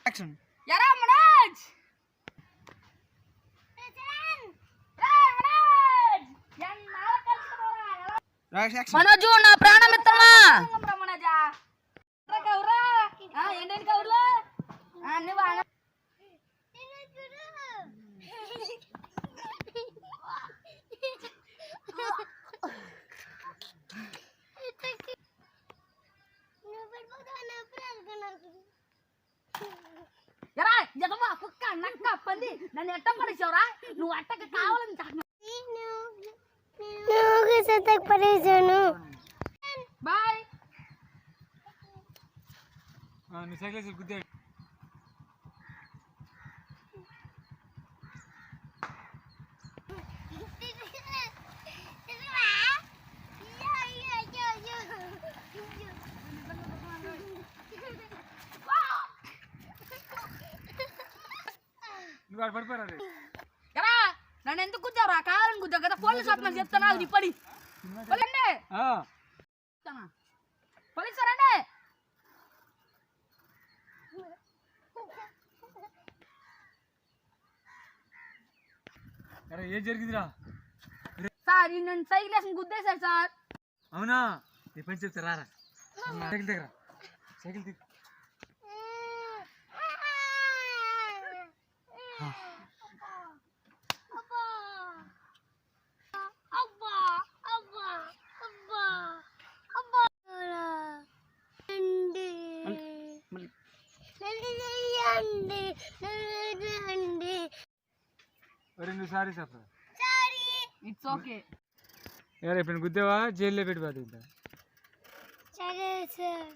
action యారా మనోజ్ మనోజు నా ప్రాణమిత్రమా మనోజా కౌరా ఏంటంటే కౌర్లు అన్ని బాగా ఎరా ఎదవా కుక్క నక్క పంది నన్ను ఎట్ట పడేసావురా నువ్వు అట్టక కావాలని పడేసాను బాయ్ నువ్వు సైకిల్ గుద్దా నువ్వు అక్కడ పడిపోయారు ఎరా నన్ను ఎందుకు గుద్దావురా కావాలని గుద్దావు కదా పోలీస్ ఆఫీసర్ చెప్తాను అది పడి పోలండి పోలీస్ రండి అరే ఏం జరిగిందిరా సార్ నేను సైకిల్ వేసుకుని గుద్దేశారు సార్ అవునా నీ పని చెప్తారా సైకిల్ దగ్గర సైకిల్ దిగు నువ్వు సారీ చెప్ప ఇట్స్ ఓకే ఎప్పుడు గుద్దావా జైల్లో పెట్టి పోతుంది సరే సార్